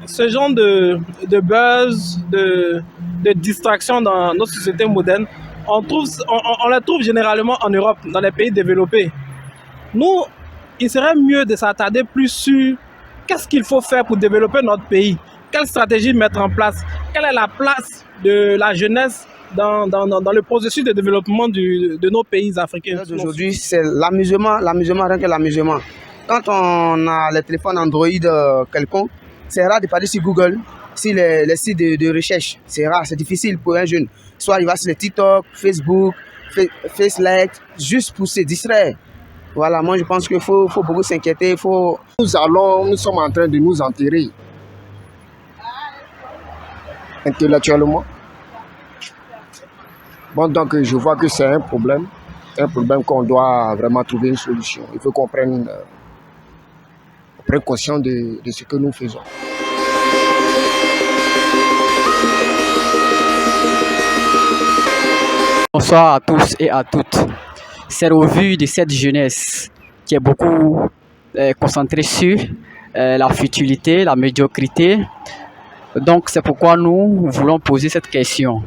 Ce genre de buzz, de distraction dans notre société moderne, on la trouve généralement en Europe, dans les pays développés. Nous, il serait mieux de s'attarder plus sur qu'est-ce qu'il faut faire pour développer notre pays, quelle stratégie mettre en place, quelle est la place de la jeunesse dans le processus de développement de nos pays africains. Aujourd'hui, c'est l'amusement, rien que l'amusement. Quand on a les téléphones Android quelconque, c'est rare de parler sur Google, sur les sites de recherche. C'est rare, c'est difficile pour un jeune. Soit il va sur les TikTok, Facebook, FaceLike, juste pour se distraire. Voilà, moi je pense qu'il faut beaucoup s'inquiéter. Nous sommes en train de nous enterrer intellectuellement. Bon, donc je vois que c'est un problème qu'on doit vraiment trouver une solution. Il faut qu'on prenne conscience de ce que nous faisons. Bonsoir à tous et à toutes. C'est au vu de cette jeunesse qui est beaucoup concentrée sur la futilité, la médiocrité. Donc c'est pourquoi nous voulons poser cette question.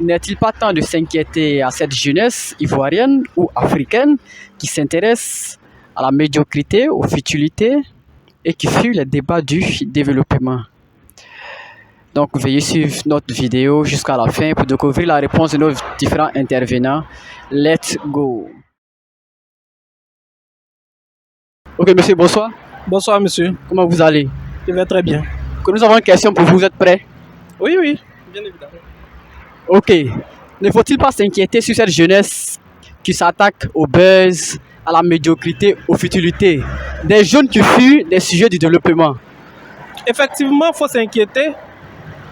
N'est-il pas temps de s'inquiéter à cette jeunesse ivoirienne ou africaine qui s'intéresse à la médiocrité, aux futilités et qui fuit les débats du développement? Donc veuillez suivre notre vidéo jusqu'à la fin pour découvrir la réponse de nos différents intervenants. Let's go! Ok monsieur, bonsoir. Bonsoir monsieur. Comment vous allez? Je vais très bien. Nous avons une question pour vous, vous êtes prêts? Oui, oui, bien évidemment. Ok. Ne faut-il pas s'inquiéter sur cette jeunesse qui s'attaque au buzz, à la médiocrité, aux futilités? Des jeunes qui fuient des sujets du développement. Effectivement, il faut s'inquiéter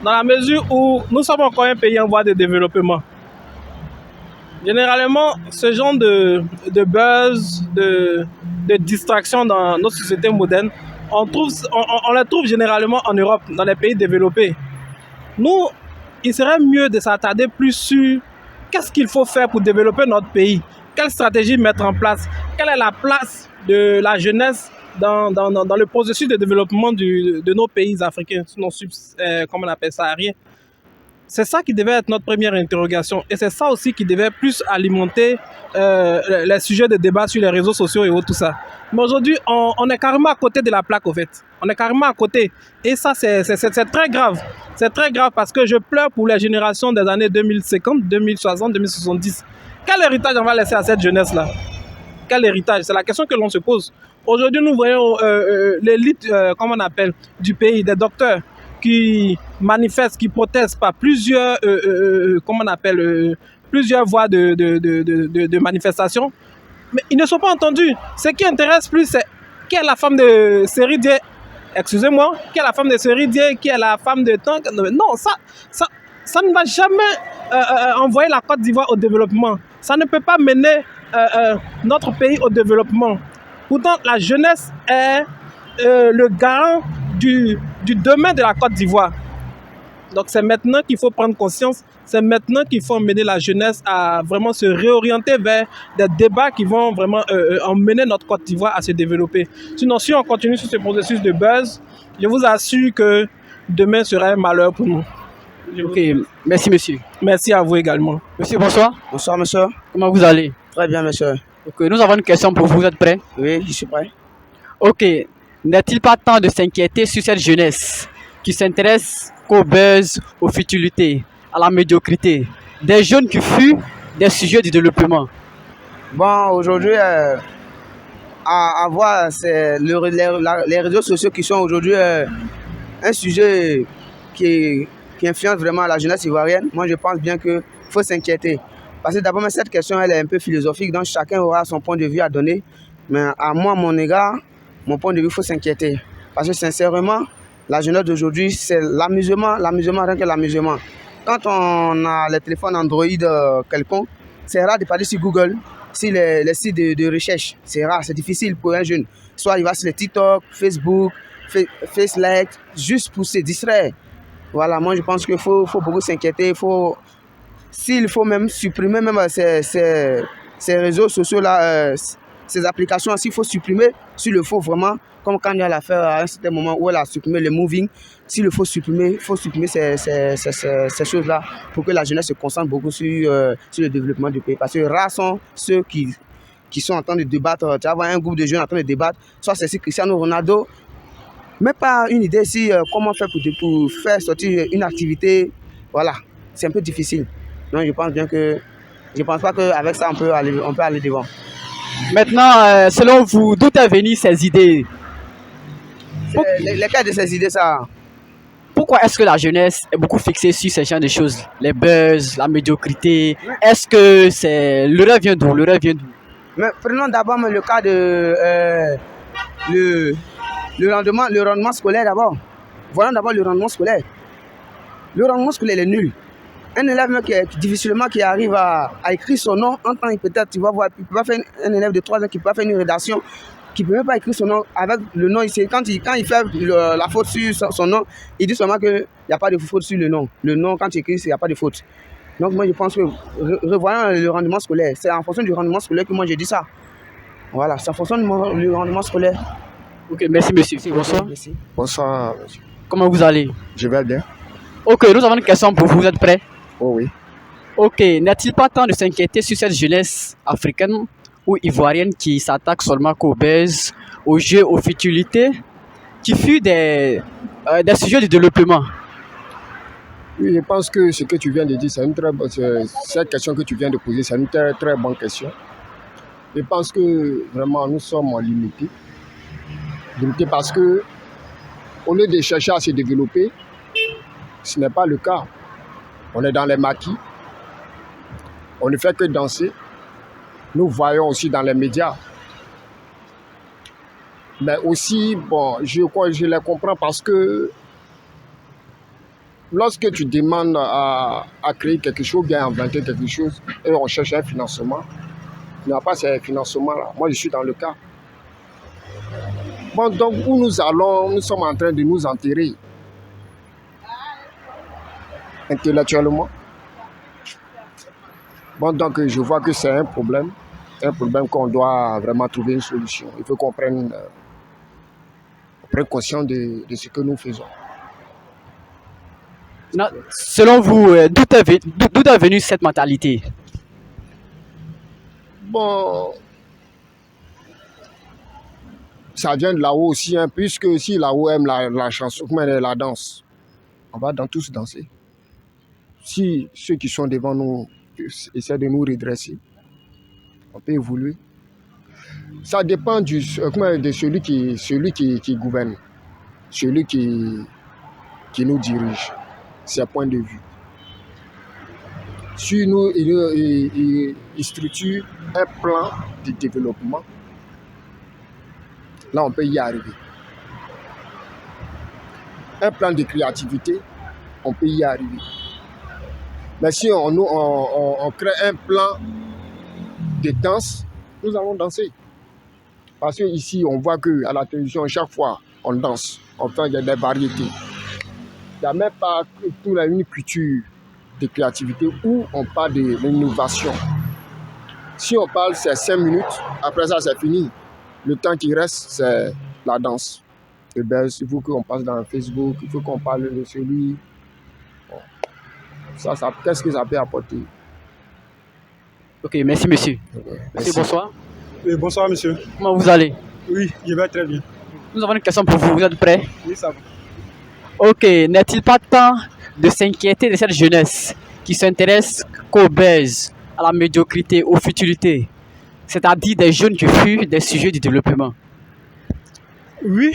dans la mesure où nous sommes encore un pays en voie de développement. Généralement, ce genre de buzz, de distraction dans notre société moderne, on la trouve généralement en Europe, dans les pays développés. Nous, il serait mieux de s'attarder plus sur qu'est-ce qu'il faut faire pour développer notre pays, quelle stratégie mettre en place, quelle est la place de la jeunesse dans le processus de développement de nos pays africains, comme on appelle ça, rien. C'est ça qui devait être notre première interrogation. Et c'est ça aussi qui devait plus alimenter les sujets de débat sur les réseaux sociaux et tout ça. Mais aujourd'hui, on est carrément à côté de la plaque, au fait. On est carrément à côté. Et ça, c'est très grave. C'est très grave parce que je pleure pour les générations des années 2050, 2060, 2070. Quel héritage on va laisser à cette jeunesse-là? Quel héritage? C'est la question que l'on se pose. Aujourd'hui, nous voyons l'élite, comment on appelle, du pays, des docteurs qui manifestent, qui protestent par plusieurs, comment on appelle, plusieurs voies de manifestation. Mais ils ne sont pas entendus. Ce qui intéresse plus, c'est qui est la femme de Série Dié. Excusez-moi, qui est la femme de Série Dié, qui est la femme de Tank. Non, ça ne va jamais envoyer la Côte d'Ivoire au développement. Ça ne peut pas mener notre pays au développement. Pourtant, la jeunesse est le garant du demain de la Côte d'Ivoire. Donc c'est maintenant qu'il faut prendre conscience, c'est maintenant qu'il faut emmener la jeunesse à vraiment se réorienter vers des débats qui vont vraiment emmener notre Côte d'Ivoire à se développer. Sinon, si on continue sur ce processus de buzz, je vous assure que demain sera un malheur pour nous. Ok, merci monsieur. Merci à vous également. Monsieur, bonsoir. Bonsoir monsieur. Comment vous allez? Très bien monsieur. Ok, nous avons une question pour vous, vous êtes prêts? Oui, je suis prêt. Ok, n'est-il pas temps de s'inquiéter sur cette jeunesse qui s'intéresse au buzz, aux futilités, à la médiocrité? Des jeunes qui fuient des sujets du développement. Bon, aujourd'hui, à voir, c'est les réseaux sociaux qui sont aujourd'hui un sujet qui influence vraiment la jeunesse ivoirienne. Moi, je pense bien qu'il faut s'inquiéter. Parce que d'abord, cette question, elle est un peu philosophique, donc chacun aura son point de vue à donner. Mais à moi, mon égard, mon point de vue, il faut s'inquiéter. Parce que sincèrement, la jeunesse d'aujourd'hui, c'est l'amusement, rien que l'amusement. Quand on a les téléphones Android quelconque, c'est rare de parler sur Google, sur les sites de recherche. C'est rare, c'est difficile pour un jeune. Soit il va sur les TikTok, Facebook, FaceLike, juste pour se distraire. Voilà, moi je pense qu'il faut beaucoup s'inquiéter. S'il faut même supprimer même ces réseaux sociaux-là, ces applications, s'il faut supprimer, s'il le faut vraiment, comme quand il y a l'affaire à un certain moment où elle a supprimé le moving, s'il le faut supprimer, il faut supprimer ces choses-là pour que la jeunesse se concentre beaucoup sur le développement du pays. Parce que rares sont ceux qui sont en train de débattre. Tu vas voir un groupe de jeunes en train de débattre, soit c'est Cristiano Ronaldo, mais pas une idée si comment faire pour faire sortir une activité. Voilà, c'est un peu difficile. Donc je pense pas qu'avec ça on peut aller devant. Maintenant, selon vous, d'où est venue ces idées? Lesquelles de ces idées ça? Pourquoi est-ce que la jeunesse est beaucoup fixée sur ces genres de choses? Les buzz, la médiocrité. Est-ce que le rêve vient d'où? Mais prenons d'abord le cas de le rendement scolaire d'abord. Voyons d'abord le rendement scolaire. Le rendement scolaire est nul. Un élève difficilement qui arrive à écrire son nom, en temps peut-être, tu vas voir, il peut pas faire un élève de 3 ans qui peut pas faire une rédaction, qui ne peut même pas écrire son nom avec le nom ici. Quand il fait la faute sur son nom, il dit seulement qu'il n'y a pas de faute sur le nom. Le nom, quand tu écris, il n'y a pas de faute. Donc moi je pense que revoyons le rendement scolaire. C'est en fonction du rendement scolaire que moi je dis ça. Voilà, c'est en fonction du rendement scolaire. Ok, merci monsieur. Bonsoir. Merci. Bonsoir, monsieur. Comment vous allez? Je vais bien. Ok, nous avons une question pour vous. Vous êtes prêts? Oh oui. Ok, n'est-il pas temps de s'inquiéter sur cette jeunesse africaine ou ivoirienne qui s'attaque seulement qu'aux buzz, aux jeux, aux futilités, qui fut des sujets de développement? Oui, je pense que ce que tu viens de dire, cette question que tu viens de poser, c'est une très, très bonne question. Je pense que vraiment nous sommes limités. Limités parce que au lieu de chercher à se développer, ce n'est pas le cas. On est dans les maquis. On ne fait que danser. Nous voyons aussi dans les médias. Mais aussi, bon, je les comprends parce que lorsque tu demandes à créer quelque chose, bien inventer quelque chose, et on cherche un financement, il n'y a pas ces financements-là. Moi, je suis dans le cas. Bon, donc, où nous allons, nous sommes en train de nous enterrer intellectuellement. Bon, donc, je vois que c'est un problème qu'on doit vraiment trouver une solution. Il faut qu'on prenne conscience de ce que nous faisons. Non, selon vous, d'où est venue cette mentalité? Bon, ça vient de là-haut aussi, hein, puisque si là-haut aime la chanson, la danse, on va tous danser. Si ceux qui sont devant nous essaient de nous redresser, on peut évoluer. Ça dépend de celui qui gouverne, celui qui nous dirige, ses points de vue. Si nous, il structure un plan de développement, là on peut y arriver. Un plan de créativité, on peut y arriver. Mais si on crée un plan de danse, nous allons danser. Parce qu'ici, on voit qu'à la télévision, chaque fois, on danse, on fait des variétés. Il n'y a même pas une culture de créativité où on parle de l'innovation. Si on parle, c'est 5 minutes, après ça, c'est fini. Le temps qui reste, c'est la danse. Et bien, il faut qu'on passe dans Facebook, il faut qu'on parle de celui. Bon. Ça, qu'est-ce que ça peut apporter? Ok, merci monsieur. Okay. Merci, bonsoir. Oui, bonsoir monsieur. Comment vous allez? Oui, je vais très bien. Nous avons une question pour vous. Vous êtes prêts? Oui, ça va. Ok, n'est-il pas temps de s'inquiéter de cette jeunesse qui s'intéresse qu'au buzz, à la médiocrité, aux futilités, c'est-à-dire des jeunes qui fuient des sujets du développement? Oui,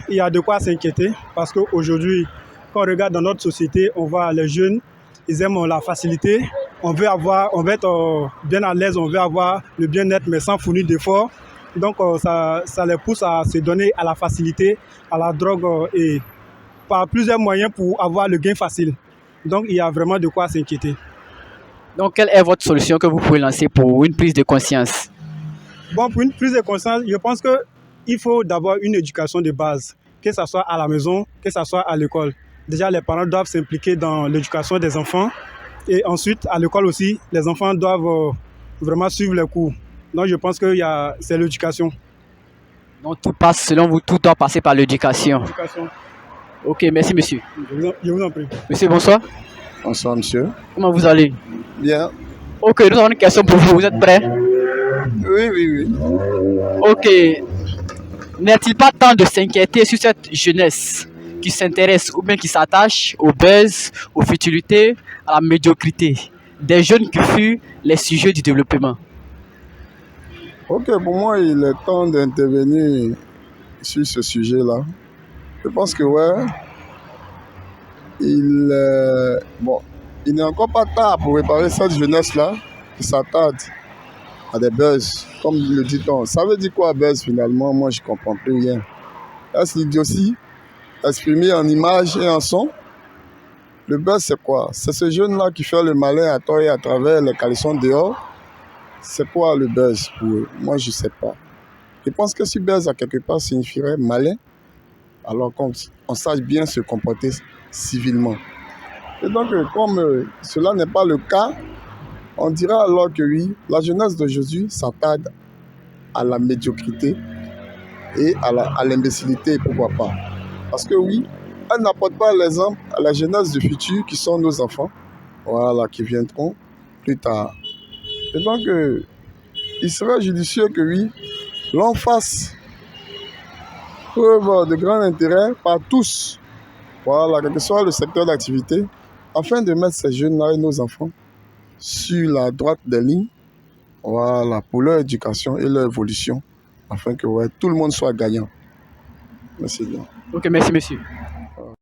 il y a de quoi s'inquiéter parce qu'aujourd'hui, quand on regarde dans notre société, on voit les jeunes, ils aiment la facilité, on veut être bien à l'aise, on veut avoir le bien-être mais sans fournir d'efforts. Donc ça les pousse à se donner à la facilité, à la drogue et par plusieurs moyens pour avoir le gain facile. Donc il y a vraiment de quoi s'inquiéter. Donc quelle est votre solution que vous pouvez lancer pour une prise de conscience? Bon, pour une prise de conscience, je pense qu'il faut d'abord une éducation de base, que ce soit à la maison, que ce soit à l'école. Déjà, les parents doivent s'impliquer dans l'éducation des enfants. Et ensuite, à l'école aussi, les enfants doivent vraiment suivre les cours. Non, je pense que c'est l'éducation. Donc tout passe, selon vous, tout doit passer par l'éducation. L'éducation. Ok, merci monsieur. Je vous en prie. Monsieur, bonsoir. Bonsoir, monsieur. Comment vous allez? Bien. Ok, nous avons une question pour vous. Vous êtes prêts? Oui, oui, oui. Ok. N'est-il pas temps de s'inquiéter sur cette jeunesse qui s'intéresse ou bien qui s'attache au buzz, aux futilités, à la médiocrité? Des jeunes qui fuient les sujets du développement. Ok, pour moi, il est temps d'intervenir sur ce sujet-là. Je pense que, ouais, il n'est encore pas tard pour réparer cette jeunesse-là qui s'attarde à des buzz, comme le dit-on. Ça veut dire quoi, buzz, finalement? Moi, je ne comprends plus rien. Est-ce l'idiotie exprimée en images et en son? Le buzz, c'est quoi? C'est ce jeune-là qui fait le malin à tort et à travers les caleçons dehors. C'est quoi le buzz pour eux? Moi, je ne sais pas. Je pense que si buzz, à quelque part, signifierait malin, alors qu'on sache bien se comporter civilement. Et donc, comme cela n'est pas le cas, on dira alors que oui, la jeunesse d'aujourd'hui s'attarde à la médiocrité et à l'imbécilité, pourquoi pas. Parce que oui, elle n'apporte pas l'exemple à la jeunesse du futur qui sont nos enfants, voilà, qui viendront plus tard. Et donc, il serait judicieux que oui, l'on fasse preuve de grand intérêt par tous, voilà, quel que soit le secteur d'activité, afin de mettre ces jeunes-là et nos enfants sur la droite des lignes, voilà, pour leur éducation et leur évolution, afin que ouais, tout le monde soit gagnant. Merci bien. Ok, merci monsieur.